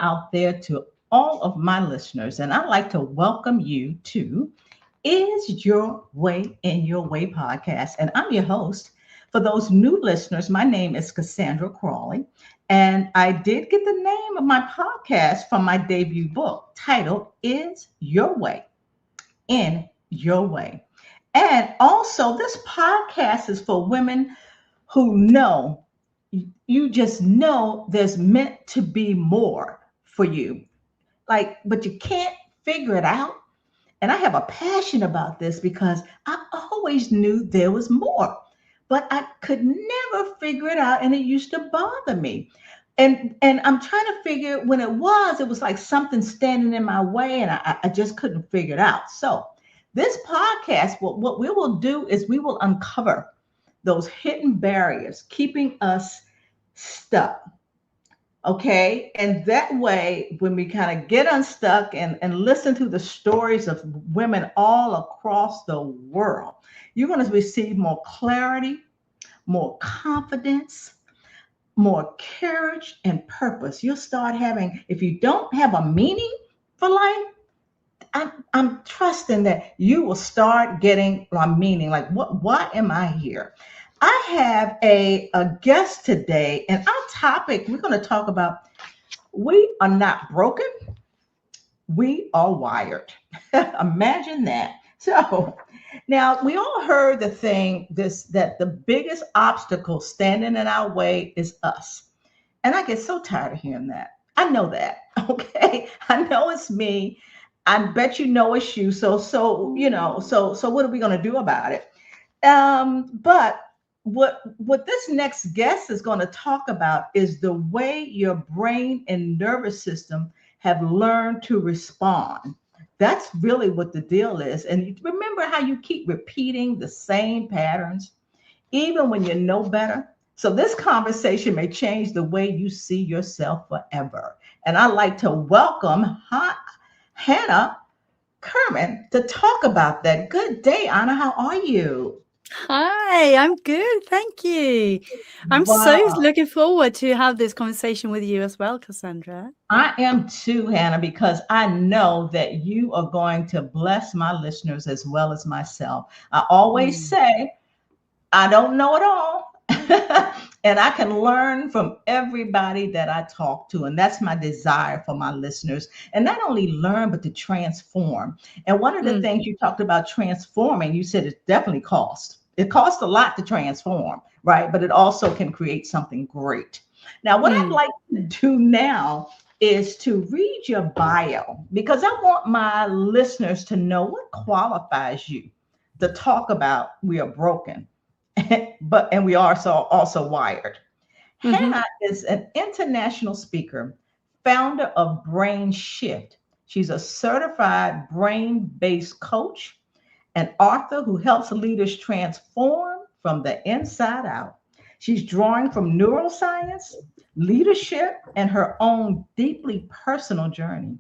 out there to all of my listeners, and I'd like to welcome you to Is Your Way in Your Way podcast. And I'm your host. For those new listeners, my name is Cassandra Crawley, and I did get the name of my podcast from my debut book titled Is Your Way in Your Way. And also, this podcast is for women who know, you just know there's meant to be more for you. But you can't figure it out. And I have a passion about this because I always knew there was more, but I could never figure it out. And it used to bother me. And I'm trying to figure when it was like something standing in my way, and I just couldn't figure it out. So this podcast, what we will do is we will uncover those hidden barriers keeping us stuck. Okay. And that way, when we kind of get unstuck and listen to the stories of women all across the world, you're going to receive more clarity, more confidence, more courage and purpose. You'll start having, if you don't have a meaning for life, I'm trusting that you will start getting a meaning. Like, why am I here? I have a guest today, and our topic, we're going to talk about, we are not broken, we are wired. Imagine that. So now we all heard that the biggest obstacle standing in our way is us. And I get so tired of hearing that. I know that. Okay. I know it's me. I bet you know it's you. So what are we going to do about it? But what this next guest is going to talk about is the way your brain and nervous system have learned to respond. That's really what the deal is. And remember how you keep repeating the same patterns, even when you know better? So this conversation may change the way you see yourself forever. And I'd like to welcome Hanna Curman to talk about that. Good day, Anna. How are you? Hi, I'm good. Thank you. I'm so Wow. looking forward to have this conversation with you as well, Cassandra. I am too, Hannah, because I know that you are going to bless my listeners as well as myself. I always Mm. say, I don't know it all. And I can learn from everybody that I talk to. And that's my desire for my listeners. And not only learn, but to transform. And one of the Mm. things you talked about transforming, you said it definitely costs. It costs a lot to transform, right? But it also can create something great. Now, what I'd Mm. like to do now is to read your bio because I want my listeners to know what qualifies you to talk about we are broken and we are also wired. Mm-hmm. Hannah is an international speaker, founder of Brain Shift. She's a certified brain-based coach, an author who helps leaders transform from the inside out. She's drawing from neuroscience, leadership, and her own deeply personal journey.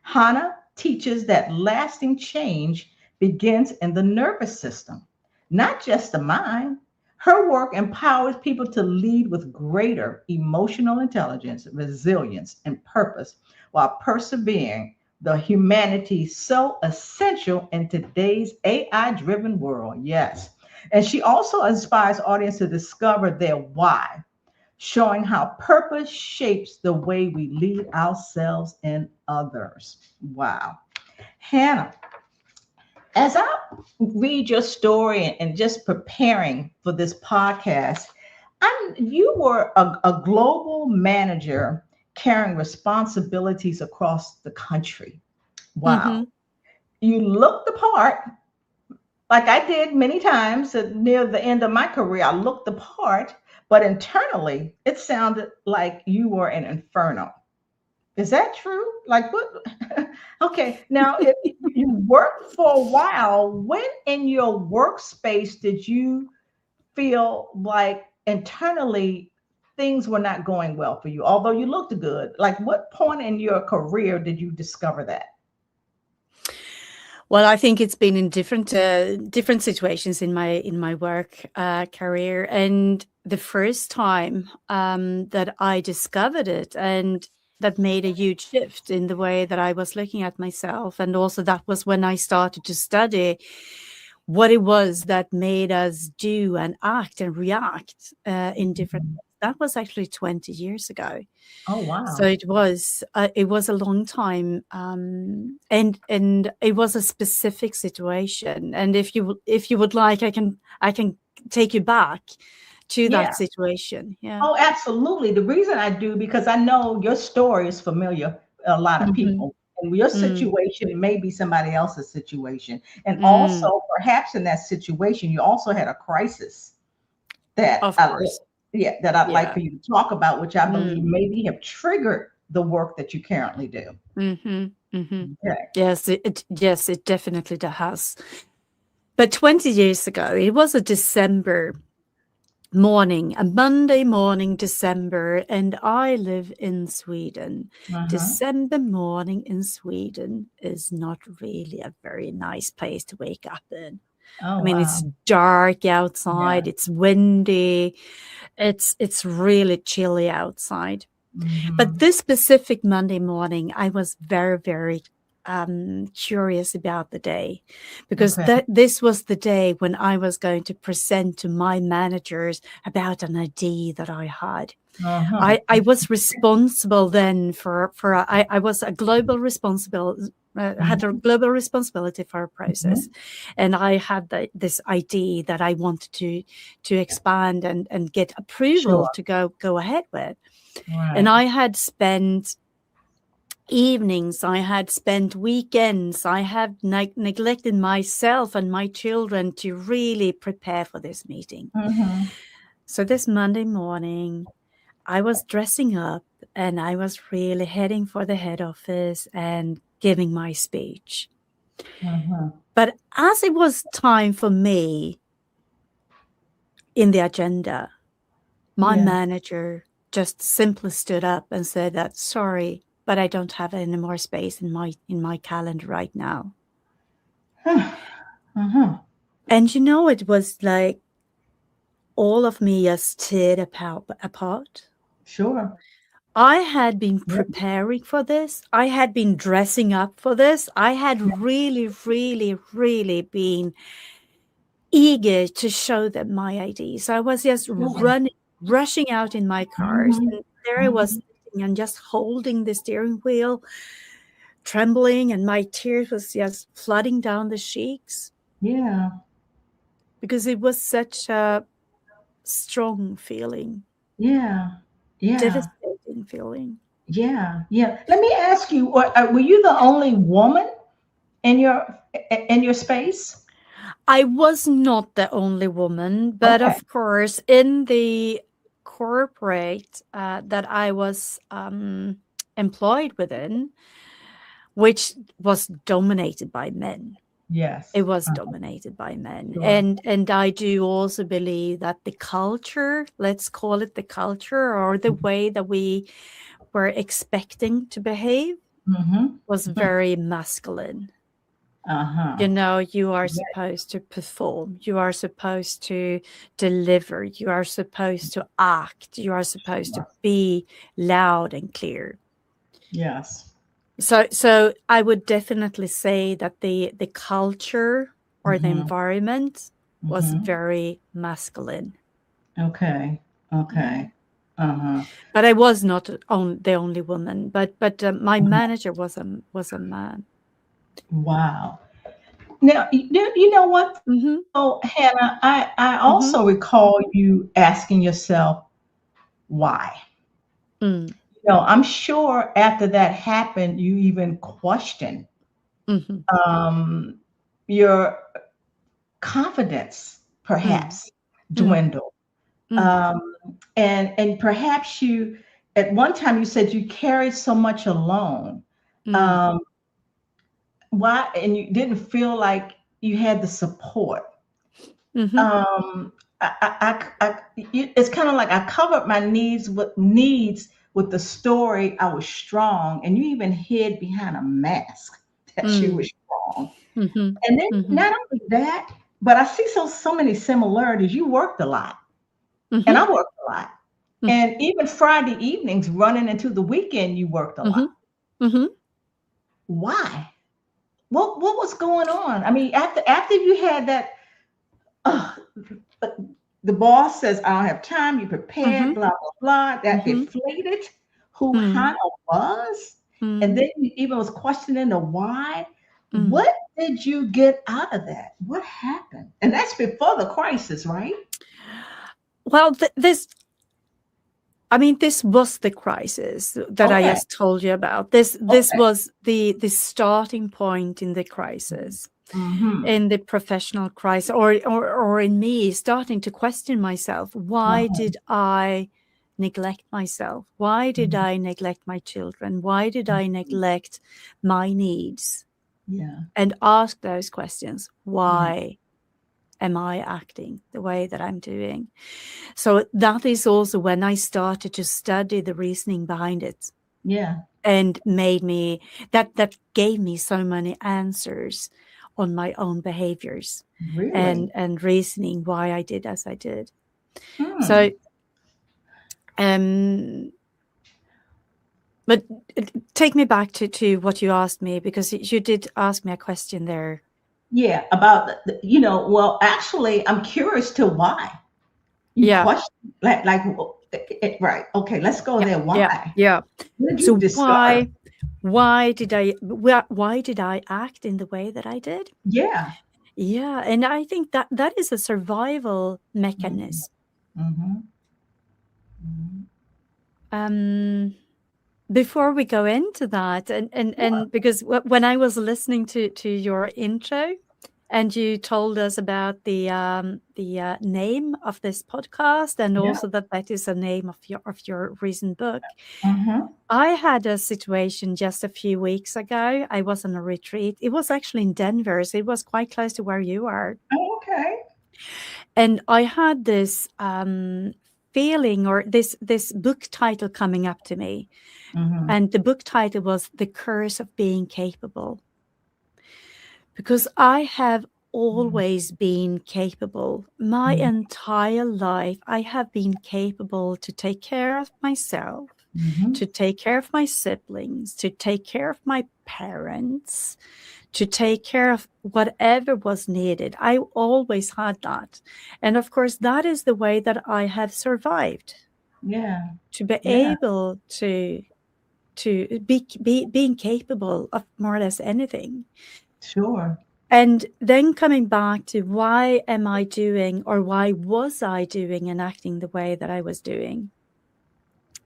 Hannah teaches that lasting change begins in the nervous system, not just the mind. Her work empowers people to lead with greater emotional intelligence, resilience, and purpose while persevering the humanity so essential in today's AI driven world. Yes. And she also inspires audience to discover their why, showing how purpose shapes the way we lead ourselves and others. Wow. Hannah, as I read your story and just preparing for this podcast, you were a global manager carrying responsibilities across the country. Wow. Mm-hmm. You looked the part, like I did many times near the end of my career. I looked the part, but internally, it sounded like you were an inferno. Is that true? Like what? Okay, now if you worked for a while, when in your workspace did you feel like internally things were not going well for you, although you looked good? Like what point in your career did you discover that? Well, I think it's been in different situations in my work career, and the first time that I discovered it, and that made a huge shift in the way that I was looking at myself. And also that was when I started to study what it was that made us do and act and react in different ways. That was actually 20 years ago. Oh, So wow. it was a long time, and it was a specific situation. And if you would like, I can take you back to Yeah. that situation. Yeah. Oh, absolutely. The reason I do, because I know your story is familiar a lot of people. And your situation may be somebody else's situation. And also, perhaps in that situation, you also had a crisis that Of course. that I'd like Yeah. for you to talk about, which I believe maybe have triggered the work that you currently do. Okay. Yes, it definitely has. But 20 years ago, it was a December morning, a Monday morning, December, and I live in Sweden. December morning in Sweden is not really a very nice place to wake up in. Oh, I mean, wow. it's dark outside, Yeah. it's windy, it's really chilly outside. But this specific Monday morning, I was very, very curious about the day, because this was the day when I was going to present to my managers about an idea that I had. I was responsible then I was a global responsible. Had a global responsibility for a process, and I had this idea that I wanted to expand and get approval to go ahead with. Right. And I had spent evenings, I had spent weekends, I had neglected myself and my children to really prepare for this meeting. So this Monday morning, I was dressing up and I was really heading for the head office and giving my speech. But as it was time for me in the agenda, my manager just simply stood up and said that, sorry, but I don't have any more space in my calendar right now. And it was like all of me just teared apart. Sure. I had been preparing for this. I had been dressing up for this. I had really, really, really been eager to show them my ideas. I was just rushing out in my cars. And there I was sitting and just holding the steering wheel, trembling, and my tears was just flooding down the cheeks. Yeah. Because it was such a strong feeling. Yeah. Yeah. Devastating feeling. Yeah. Yeah. Let me ask you, were you the only woman in your space? I was not the only woman, but of course, in the corporate that I was employed within, which was dominated by men. Yes. It was dominated by men. Sure. And I do also believe that the culture, let's call it the culture, or the way that we were expecting to behave was very masculine. You are supposed to perform, you are supposed to deliver, you are supposed to act, you are supposed to be loud and clear. Yes. So I would definitely say that the culture or the environment was very masculine. Okay. But I was not the only woman, but my manager was a man. Wow. Now, you know what? Oh, Hanna, I also recall you asking yourself, why? I'm sure after that happened, you even questioned your confidence, perhaps dwindled. And perhaps you, at one time, you said you carried so much alone. Why? And you didn't feel like you had the support. It's kind of like I covered my needs with the story I was strong, and you even hid behind a mask that you were strong. And then not only that, but I see so many similarities. You worked a lot, and I worked a lot. And even Friday evenings running into the weekend, you worked a lot. Why? What was going on? I mean, after you had that, the boss says, I don't have time, you prepared, blah, blah, blah. That deflated who Hanna was. And then you even was questioning the why. What did you get out of that? What happened? And that's before the crisis, right? Well, this was the crisis that I just told you about. This was the starting point in the crisis, in the professional crisis, or in me starting to question myself. Why did I neglect myself? Why did I neglect my children? Why did I neglect my needs? Yeah. And ask those questions. Why am I acting the way that I'm doing? So that is also when I started to study the reasoning behind it. Yeah. And made me, that gave me so many answers on my own behaviors. Really? And reasoning why I did as I did. So, but take me back to what you asked me, because you did ask me a question there. Yeah, about well, actually, I'm curious to why. You question like right? Okay, let's go there. Why? Yeah. What did you discover? Why did I act in the way that I did? Yeah. Yeah, and I think that is a survival mechanism. Before we go into that, and because when I was listening to your intro, and you told us about the name of this podcast, and also that is the name of your recent book. I had a situation just a few weeks ago. I was on a retreat. It was actually in Denver, so it was quite close to where you are. Oh, okay. And I had this feeling, or this book title coming up to me. And the book title was The Curse of Being Capable. Because I have always been capable. My entire life, I have been capable to take care of myself, to take care of my siblings, to take care of my parents, to take care of whatever was needed. I always had that. And of course, that is the way that I have survived. Yeah. To be able to be being capable of more or less anything. Sure. And then coming back to why am I doing, or why was I doing and acting the way that I was doing?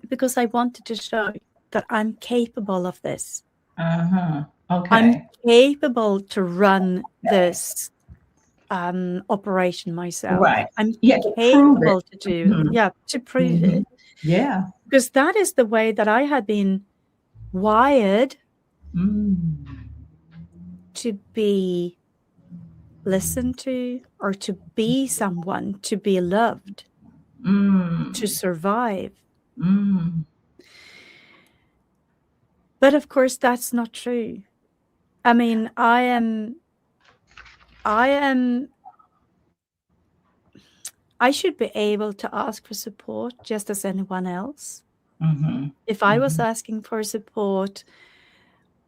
Because I wanted to show that I'm capable of this. Okay. I'm capable to run this operation myself. Right. I'm capable to do to prove it. Yeah. Because that is the way that I had been wired to be listened to, or to be someone, to be loved, to survive. But of course, that's not true. I mean, I should be able to ask for support just as anyone else. If I was asking for support,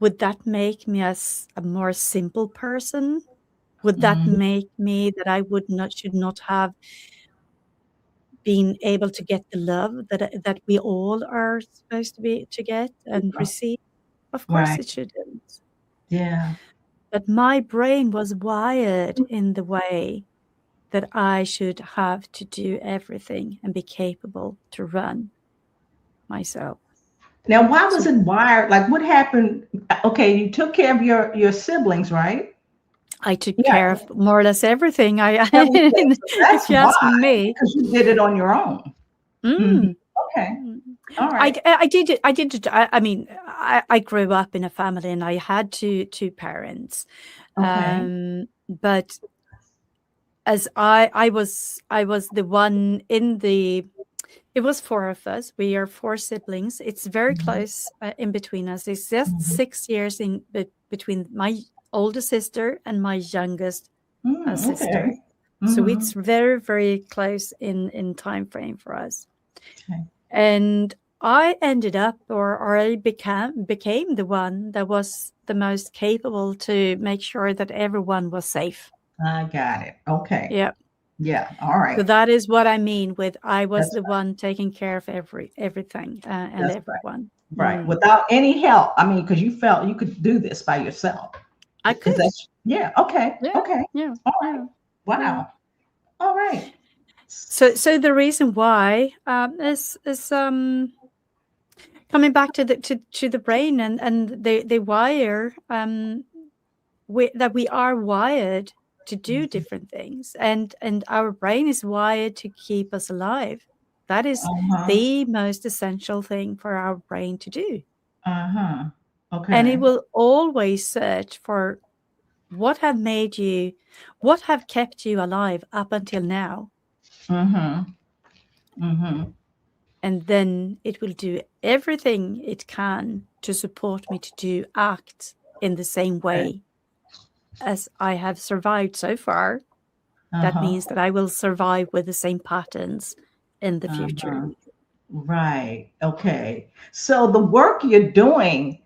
would that make me as a more simple person? Would that make me that I should not have been able to get the love that we all are supposed to get and receive? Of course it shouldn't. Yeah. But my brain was wired in the way that I should have to do everything and be capable to run myself. Now, why was it wired? Like, what happened? Okay, you took care of your siblings, right? I took care of more or less everything. If you ask me, because you did it on your own. Okay, all right. I did it. I mean, I grew up in a family, and I had two parents. Okay. But as I was the one in the. It was 4 of us. We are 4 siblings. It's very close in between us. It's just 6 years in between my older sister and my youngest sister. Okay. So it's very, very close in time frame for us. Okay. And I ended up, or I became the one that was the most capable to make sure that everyone was safe. I got it. Okay. Yeah. Yeah. All So right. that is what I mean with I was That's the one taking care of everything and that's right. everyone. Right. Without any help. I mean, because you felt you could do this by yourself. I Is could. that yeah. Okay. Yeah. Okay. Yeah. All right. Yeah. Yeah. Wow. All right. So the reason why is coming back to the brain and the wire that we are wired to do different things, and our brain is wired to keep us alive. That is Uh-huh. the most essential thing for our brain to do. Uh-huh. And it Okay. will always search for what have kept you alive up until now. Mm-hmm. Mm-hmm. And then it will do everything it can to support me to act in the same Okay. way as I have survived so far. That Uh-huh. means that I will survive with the same patterns in the future. Uh-huh. Right. Okay. So the work you're doing,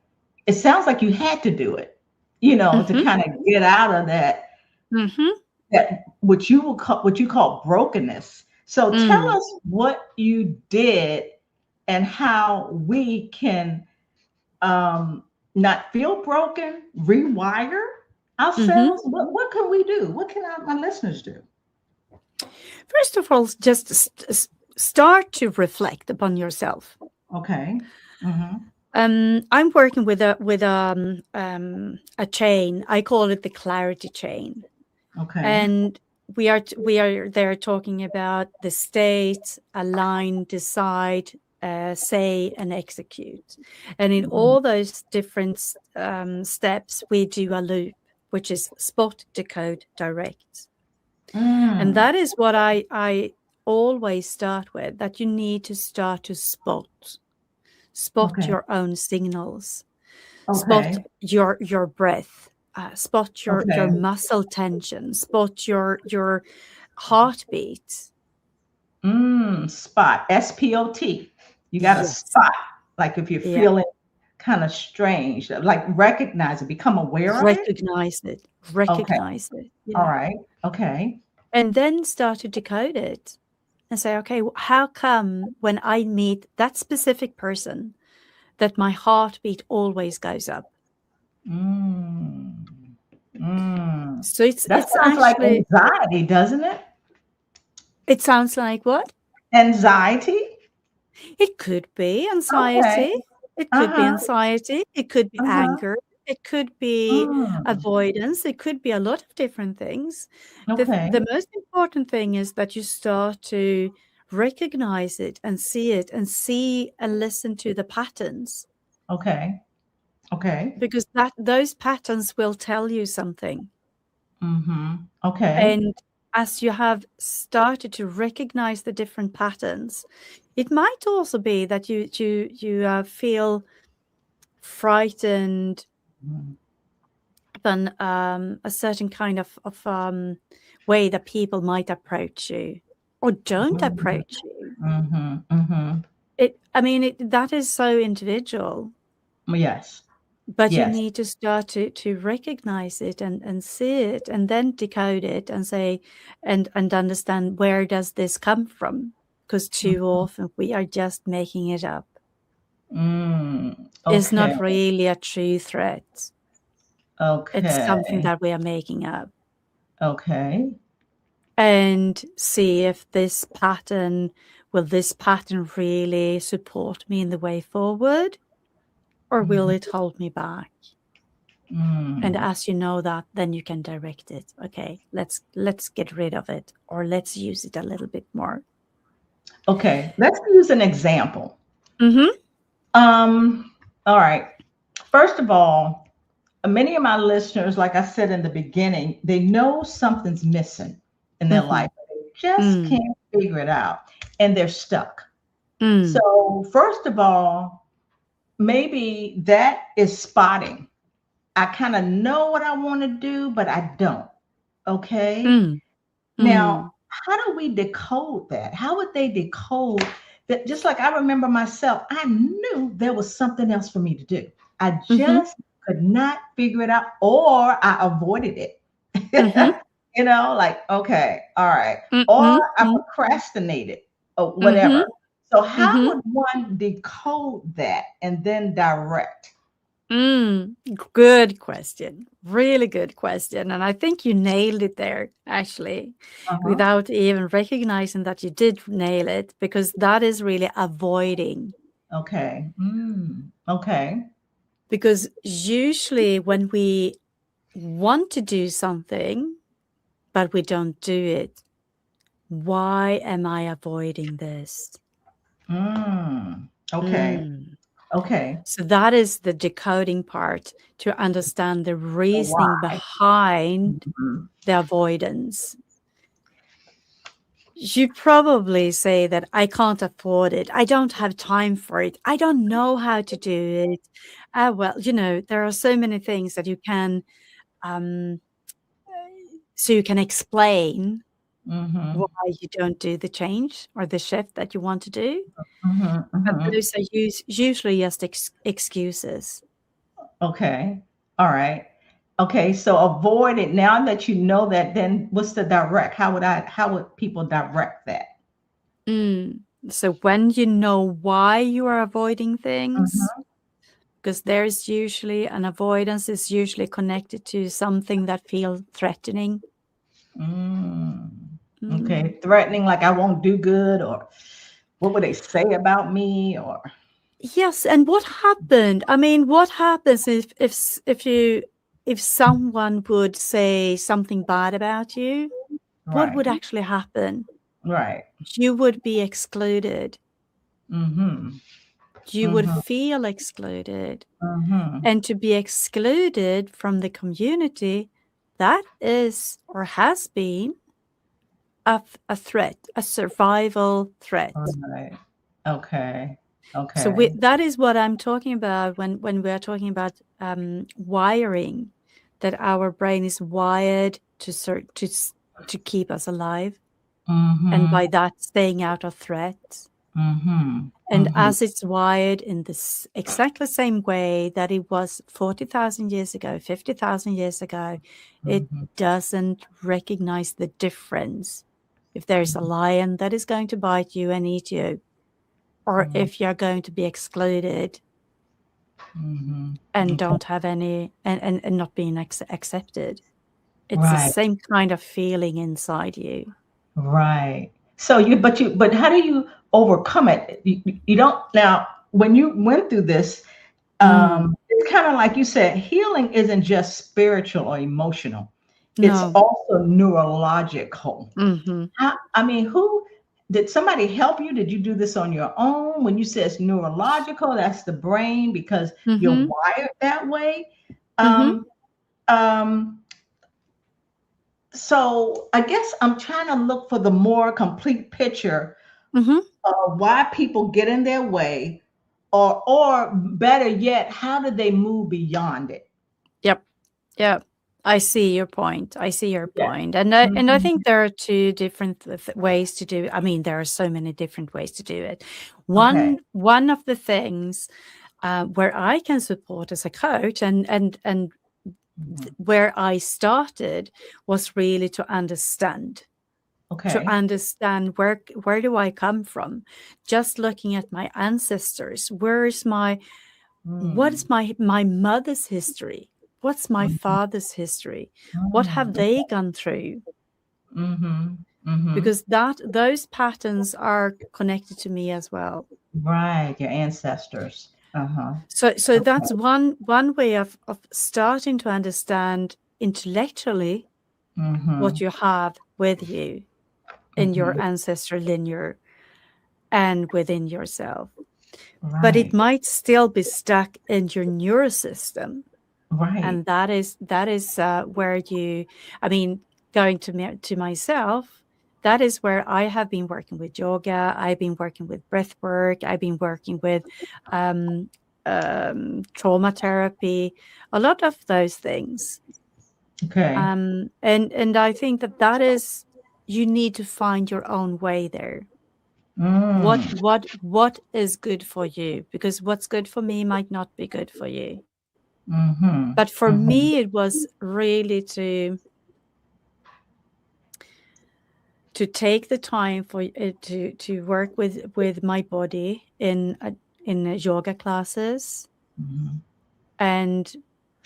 it sounds like you had to do it, to Mm-hmm. kind of get out of that Mm-hmm. what you call brokenness. So tell Mm. us what you did and how we can um, not feel broken, rewire Mm-hmm. ourselves. What can we do? What can my listeners do? First of all, just start to reflect upon yourself. Okay. Mm-hmm. I'm working with a chain. I call it the clarity chain, Okay. and we are there talking about the state, align, decide, say, and execute. And in all those different steps, we do a loop, which is spot, decode, direct. And Mm. that is what I always start with, that you need to start to spot Okay. your own signals, spot Okay. your breath, spot your Okay. muscle tension, spot your heartbeat. Spot. SPOT. You got to Yes. spot. Like if you're Yeah. feeling kind of strange, like recognize it, become aware of it. Recognize it. Okay. Recognize it. All Yeah. right. Okay. And then start to decode it and say, okay, how come when I meet that specific person that my heartbeat always goes up? Mm. Mm. So That it's sounds like actually, anxiety, doesn't it? it sounds like what? Anxiety? It could be Okay. anxiety. It could be Uh-huh. anxiety. It could be Uh-huh. anger. It could be Mm. avoidance. It could be a lot of different things. Okay. The most important thing is that you start to recognize it and see and listen to the patterns, Okay. Okay. because those patterns will tell you something. Mm-hmm. Okay. And as you have started to recognize the different patterns, it might also be that you feel frightened than a certain kind of way that people might approach you or don't approach you. Mm-hmm. Mm-hmm. That is so individual, Yes. but you Yes. need to start to recognize it and see it and then decode it and say and understand, where does this come from? Because too often we are just making it up. It's Okay. not really a true threat. It's something Okay. that we are making up. Okay. And see if will this pattern really support me in the way forward, or will it hold me back? And as you know that, then you can direct it. Okay, let's get rid of it, or let's use it a little bit more. Okay. Let's use an example. Mm-hmm. All right. First of all, many of my listeners, like I said in the beginning, they know something's missing in their life. They just can't figure it out and they're stuck. So, first of all, maybe that is spotting. I kind of know what I want to do, but I don't. Okay. Now, how do we decode that? How would they decode that just like I remember myself, I knew there was something else for me to do. I Mm-hmm. just could not figure it out, or I avoided it. Mm-hmm. Like, okay, all right. Or I Mm-hmm. procrastinated or Mm-hmm. whatever. So how Mm-hmm. would one decode that and then direct? Good question. Really good question. And I think you nailed it there, actually, Uh-huh. without even recognizing that you did nail it, because that is really avoiding. Okay. Okay. Because usually when we want to do something, but we don't do it, why am I avoiding this? Okay. Mm. Okay. So that is the decoding part, to understand the reasoning Why? behind Mhm. the avoidance. You probably say that I can't afford it. I don't have time for it. I don't know how to do it. Well, there are so many things that you can, um, so you can explain why Mhm. you don't do the change or the shift that you want to do. Mhm. But Mhm. those are usually just excuses. Okay. All right. Okay. So avoid it. Now that you know that, then what's the direct? How would people direct that? Mm. So when you know why you are avoiding things, Mhm. because there's usually an avoidance is usually connected to something that feels threatening. Mm. Mm. Okay. Threatening, like I won't do good, or what would they say about me, or Yes, and what happened? I mean, what happens if someone would say something bad about you? What right. would actually happen? Right. You would be excluded. Mhm. You would Mhm. feel excluded. Mhm. And to be excluded from the community, that is or has been a threat, a survival threat. Right. Okay. So Okay. that is what I'm talking about when we are talking about wiring, that our brain is wired to keep us alive, and Mhm. by that staying out of threats. Mhm. And Mhm. as it's wired in this exactly same way that it was 40,000 years ago, 50,000 years ago, it Mhm. doesn't recognize the difference. If there's a lion that is going to bite you and eat you, or Mhm. if you're going to be excluded Mhm. and Okay. don't have any, and not being accepted, it's the Right. same kind of feeling inside you. Right. So but how do you overcome it? You don't now when you went through this, Mm, it's kind of like you said, healing isn't just spiritual or emotional. It's no. also neurological. Mm-hmm. I mean, who did somebody help you? Did you do this on your own? When you say it's neurological, that's the brain because you're Mm-hmm. wired that way. Mm-hmm. Um, um, so I guess I'm trying to look for the more complete picture Mm-hmm. of why people get in their way, or better yet, how do they move beyond it? Yep. Yeah, I see your point. I see your Yeah. point. And I Mhm. think there are two different ways to do it. I mean, there are so many different ways to do it. Okay. One of the things where I can support as a coach, and Mhm. where I started was really to understand. To Okay. understand where do I come from? Just looking at my ancestors, what is Mm. my mother's history? What's my Mhm. father's history? What have Mm. they gone through? Mhm. Mhm. Because those patterns are connected to me as well. Right, your ancestors. Uh-huh. So Okay. that's one way of starting to understand intellectually what Mhm. you have with you in your Mhm. ancestral linear and within yourself. But it Right. might still be stuck in your neurosystem. Right. And that is where I mean, going to myself, that is where I have been working with yoga. I've been working with breath work. I've been working with um, trauma therapy, a lot of those things. Okay. And I think that is, you need to find your own way there. What is good for you? Because what's good for me might not be good for you. Mm-hmm. But for Mm-hmm. me, it was really to take the time for to work with my body in yoga classes, Mm-hmm. and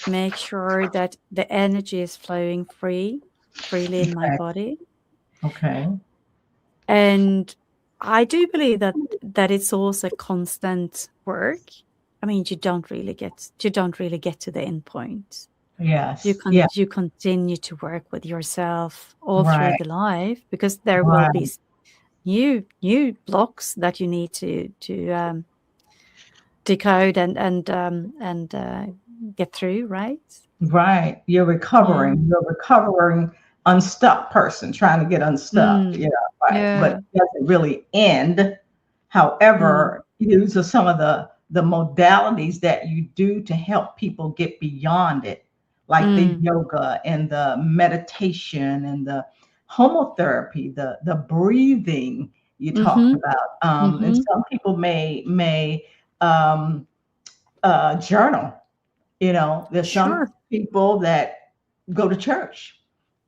make sure that the energy is flowing freely in my Okay. body. Okay. And I do believe that it's also constant work. I mean, you don't really get to the end point. Yes. Yeah. You continue to work with yourself all through Right. the life, because there will be Right. new blocks that you need to decode and get through, right? Right. You're Yeah. recovering. You're recovering unstuck person trying to get unstuck. Mm. Yeah. Right. But Yeah. it doesn't really end. Mm. However, these are some of the modalities that you do to help people get beyond it, like the Mm. yoga and the meditation and the homotherapy, the breathing you talked Mm-hmm. about. And Mm-hmm. some people may um, journal. There's some Sure. people that go to church.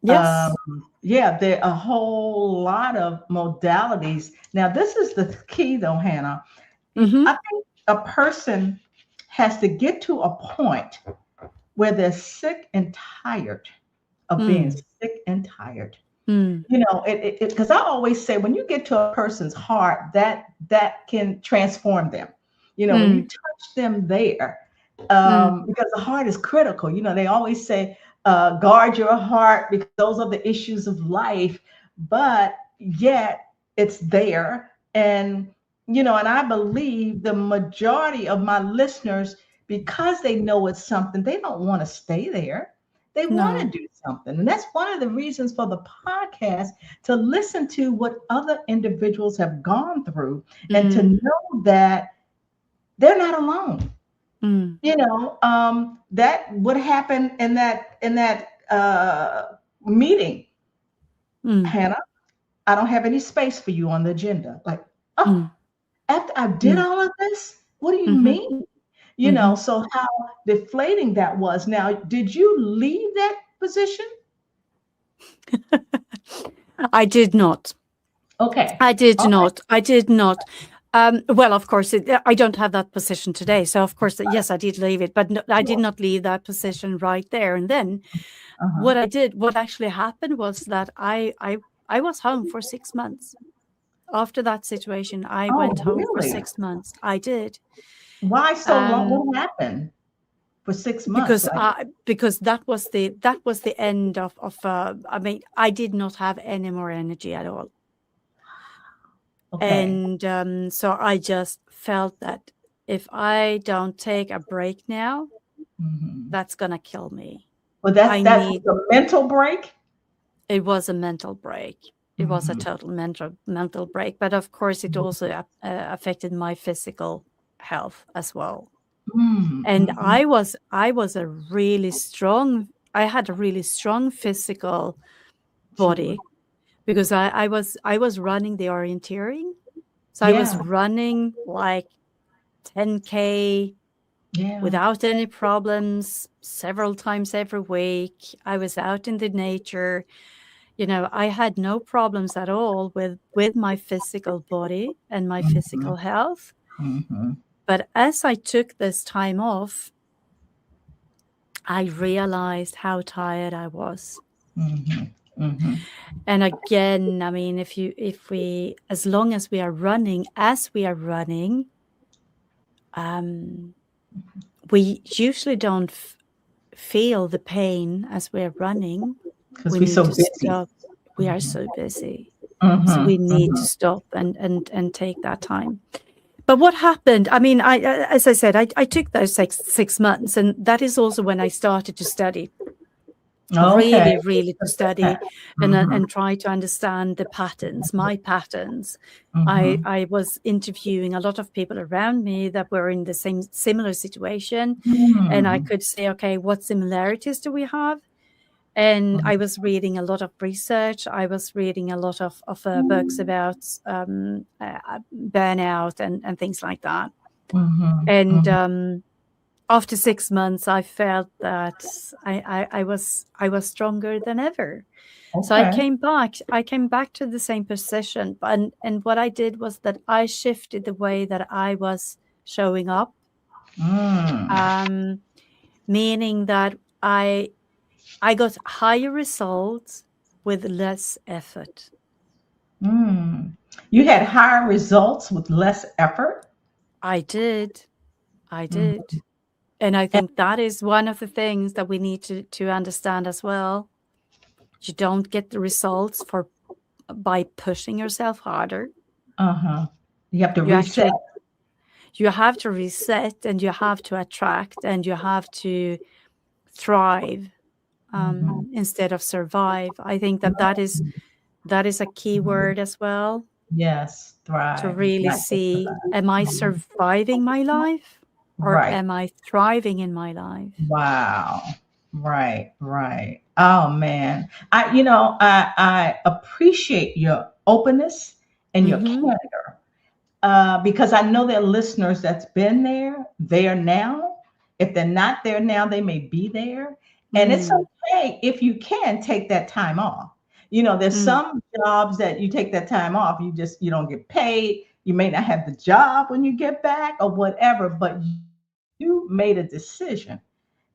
Yes. Um, yeah, there are a whole lot of modalities. Now, this is the key, though, Hannah. Mm-hmm. I think a person has to get to a point where they're sick and tired of being Mm. sick and tired. Mm. Because I always say when you get to a person's heart, that can transform them. When you Mm. touch them there, Mm. because the heart is critical. They always say, guard your heart because those are the issues of life, but yet it's there. And I believe the majority of my listeners, because they know it's something, they don't want to stay there. They want to No. do something. And that's one of the reasons for the podcast, to listen to what other individuals have gone through and to Mm. know that they're not alone. Mm. That what happened in that meeting, Mm. Hannah. I don't have any space for you on the agenda. Like, oh, Mm. after I did Mm. all of this, what do you Mm-hmm. mean? Mm-hmm. So how deflating that was. Now, did you leave that position? I did not. Okay. I did All right. not. I did not. Well, of course, I don't have that position today. So, of course, yes, I did leave it, but no, I did not leave that position right there. And then Uh-huh. what actually happened was that I was home for 6 months. After that situation, I Oh, went home for really? 6 months. I did. Why so long? Um, What happened for 6 months? Like, because that was the end of I mean, I did not have any more energy at all. okay. And so I just felt that if I don't take a break now, Hmm. that's gonna kill me. Well, that's I that's need a mental break. It was a mental break. It was a Hmm. total mental break, but of course it also affected my physical health as well. And Mm-hmm. I had a really strong physical Sure. body, because I was running the orienteering. So I was Yeah. running like 10K Yeah. without any problems several times every week. I was out in the nature. I had no problems at all with my physical body and my Hmm. physical health. Hmm. But as I took this time off, I realized how tired I was. Hmm. Hmm. And again, I mean, as long as we are running, we usually don't feel the pain as we're running. Because We we're need so to busy. stop. We are so busy. So Hmm. we need to Hmm. stop and take that time. But what happened? I mean, as I said, I took those 6 months, and that is also when I started to study. Okay. Really to study Hmm. and try to understand the patterns, my patterns. Hmm. I was interviewing a lot of people around me that were in the similar situation, and I Hmm. could say, okay, what similarities do we have? And I was reading a lot of research. I was reading a lot of books about burnout and things like that. And after 6 months, I felt that I was stronger than ever. Okay. So I came back to the same position. And what I did was that I shifted the way that I was showing up, meaning that I got higher results with less effort. You had higher results with less effort? I did. And I think that is one of the things that we need to understand as well. You don't get the results by pushing yourself harder. You have to reset. You have to reset, and you have to attract, and you have to thrive instead of survive. I think that is a key word as well. Yes, thrive. To really see, am I surviving my life, or am I thriving in my life? Wow. Right. Oh man. I appreciate your openness and your candor. Because I know there are listeners that's been there now. If they're not there now, they may be there. And it's okay if you can take that time off. There's some jobs that you take that time off, you don't get paid. You may not have the job when you get back or whatever, but you made a decision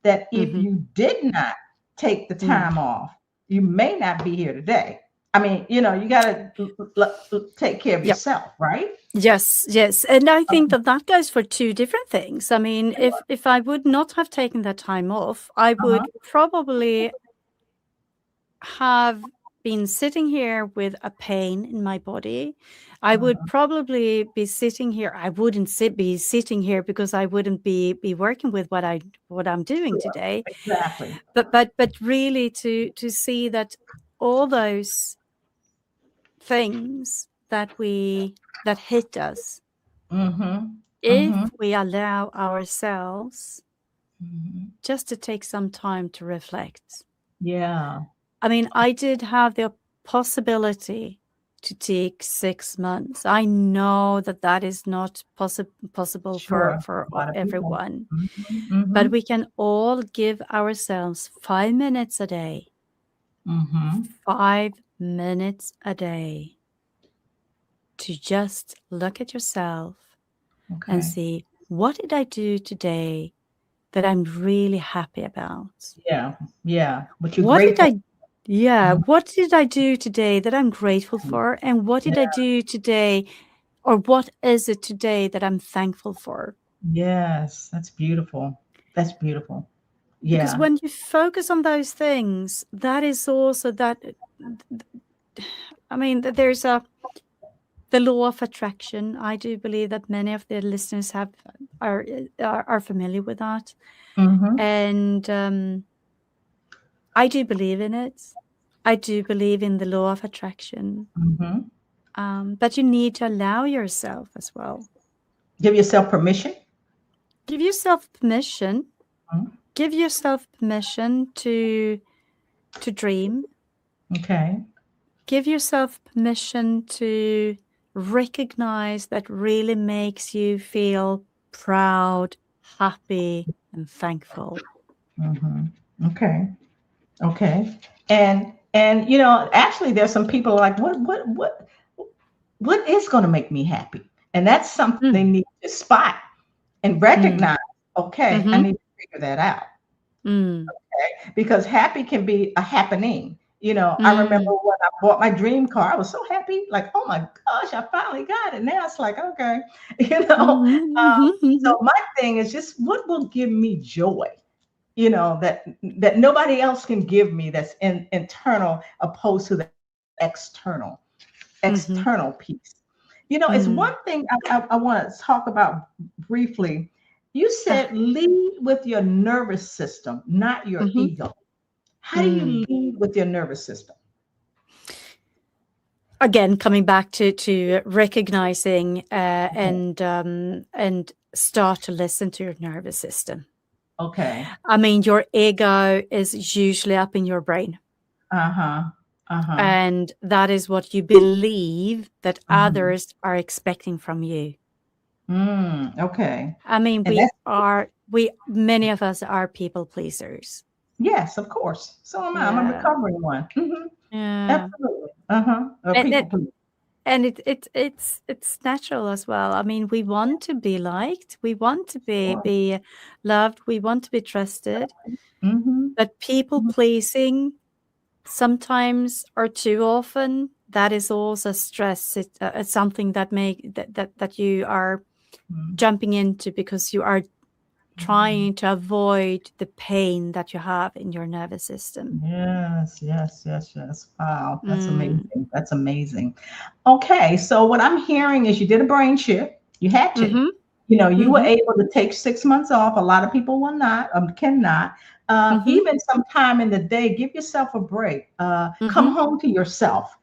that if you did not take the time off, you may not be here today. I mean, you got to take care of yourself, right? Yes. And I think that goes for two different things. I mean, if I would not have taken that time off, I would probably have been sitting here with a pain in my body. I would probably be sitting here. I wouldn't be sitting here because I wouldn't be working with what I'm doing today. Exactly. But really to see that all those things that hit us, if we allow ourselves just to take some time to reflect. Yeah. I mean, I did have the possibility to take 6 months. I know that is not possible for everyone. But we can all give ourselves 5 minutes a day. 5 minutes a day to just look at yourself and see, what did I do today that I'm really happy about? Yeah. What did I do today that I'm grateful for? And what did I do today, or what is it today that I'm thankful for? Yes, that's beautiful. Yeah. Because when you focus on those things, that is also that, I mean, there's the law of attraction. I do believe that many of the listeners are familiar with that. And I do believe in it. I do believe in the law of attraction. But you need to allow yourself as well. Give yourself permission. Give yourself permission. Give yourself permission to dream. Okay. Give yourself permission to recognize that really makes you feel proud, happy, and thankful. Okay. And actually there's some people like, what is going to make me happy? And that's something they need to spot and recognize. Okay, I need to figure that out. Okay, because happy can be a happening. I remember when I bought my dream car, I was so happy, like, oh my gosh, I finally got it. Now it's like, okay, so my thing is just, what will give me joy? That nobody else can give me, that's internal, opposed to the external piece. It's one thing I want to talk about briefly. You said lead with your nervous system, not your ego. How do you lead with your nervous system? Again, coming back to recognizing and start to listen to your nervous system. Okay. I mean, your ego is usually up in your brain. Uh-huh. Uh-huh. And that is what you believe that Mhm. others are expecting from you. Okay. I mean, And many of us are people pleasers. yes, of course. So am I. I'm a Yeah. recovering one. Yeah. Absolutely. Uh-huh. And People it, please. and it's natural as well. I mean, we want to be liked, we want to be loved, we want to be trusted, Mm-hmm. but people pleasing sometimes or too often, that is also stress. It's something that you are jumping into because you are trying to avoid the pain that you have in your nervous system. Yes, yes, yes, yes. Wow, that's amazing. That's amazing. Okay, so what I'm hearing is you did a brain shift. You had to. Mm-hmm. You were Mm-hmm. able to take 6 months off. A lot of people will not, cannot. Mm-hmm. Even sometime in the day, give yourself a break. Mm-hmm. Come home to yourself.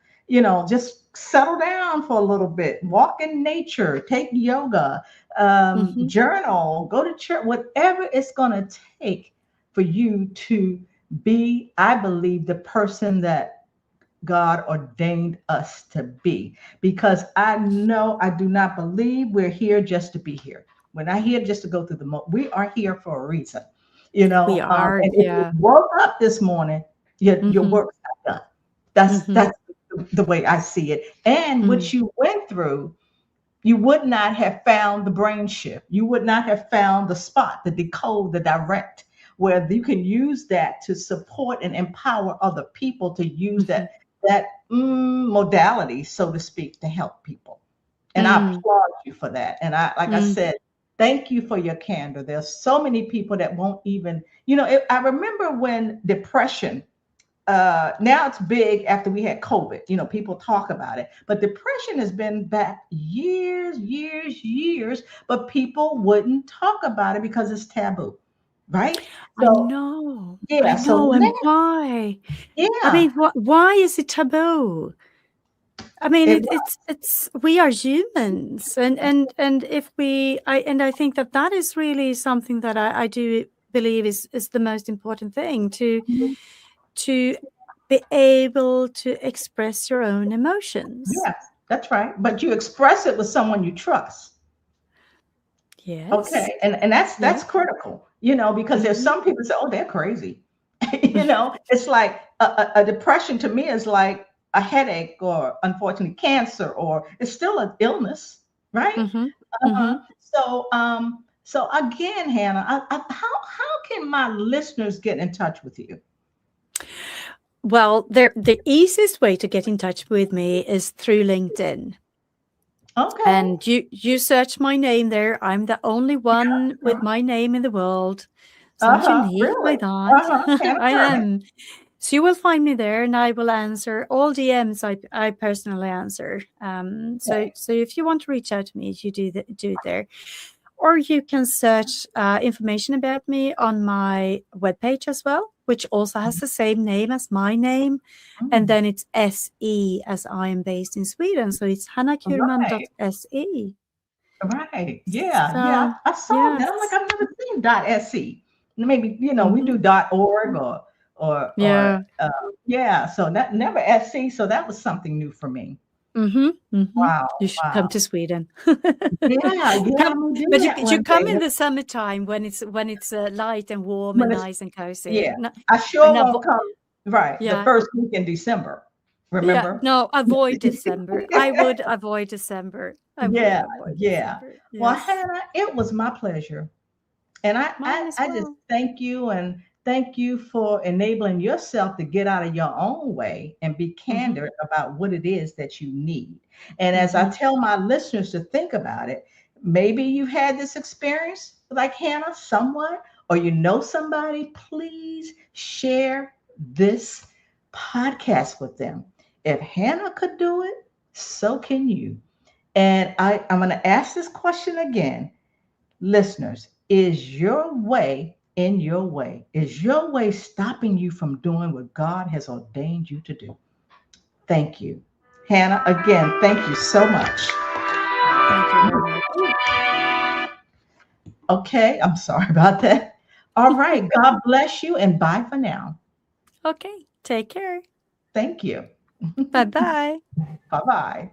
Just settle down for a little bit. Walk in nature. Take yoga. Mm-hmm. Journal. Go to church. Whatever it's going to take for you to be, I believe, the person that God ordained us to be. Because I know I do not believe we're here just to be here. We're not here just to go through we are here for a reason. We are, And if you yeah. woke up this morning, your Mm-hmm. work's not done. That's Mm-hmm. that's the way I see it. And what you went through, you would not have found the brain shift. You would not have found the spot, the decode, the direct, where you can use that to support and empower other people to use that modality, so to speak, to help people. And I applaud you for that. And like I said, thank you for your candor. There's so many people that won't even, I remember when depression, now it's big after we had COVID. People talk about it, but depression has been back years, years, years, but people wouldn't talk about it because it's taboo, right? I So know. yeah, so And why? I yeah, mean, why is it taboo? I mean, it it's we are humans, and if I think that is really something that I do believe is the most important thing to be able to express your own emotions. yes, that's right. But you express it with someone you trust. Yes. Okay, and that's Yeah. critical, because there's Mm-hmm. some people say, oh, they're crazy. It's like a depression to me is like a headache, or unfortunately cancer, or it's still an illness, right? Mm-hmm. Mm-hmm. So again, Hanna, how can my listeners get in touch with you? Well, the easiest way to get in touch with me is through LinkedIn. Okay. And you search my name there. I'm the only one with my name in the world. So I'm unique by Really? that. Hanna I Curman. am. So you will find me there, and I will answer all DMs. I personally answer. So if you want to reach out to me, you do it there, or you can search information about me on my webpage as well, which also has the same name as my name. And then it's SE, as I am based in Sweden. So it's Right. hannacurman.se. Right. Yeah. Yeah. So, I saw that. I'm like, yes. I've never seen .sc. Maybe, we Mm-hmm. do .org or Yeah. yeah. So that never .sc. So that was something new for me. Mm-hmm. Mm-hmm. Wow. You should come Wow. to Sweden. Yeah. Yeah. Come, I'm gonna do but that you one come day. in the summertime when it's light and warm When and it's, nice and cozy. yeah. No, I and sure won't come. Right. The yeah. first week in December. Yeah, Remember? no, avoid December. I would avoid December. I would Yeah. avoid Yeah. December. Well, Yes. Hannah, it was my pleasure. And Mine as I just well. thank you, and thank you for enabling yourself to get out of your own way and be Mm-hmm. candid about what it is that you need. And as I Mm-hmm. tell my listeners to think about it, maybe you've had this experience like Hannah, somewhat, or you know somebody, please share this podcast with them. If Hannah could do it, so can you. And I'm going to ask this question again. Listeners, is your way in your way? Is your way stopping you from doing what God has ordained you to do? Thank you. Hannah, again, thank you so much. Thank you very much. Okay, I'm sorry about that. All right. God bless you and bye for now. Okay. Take care. Thank you. Bye-bye. Bye-bye.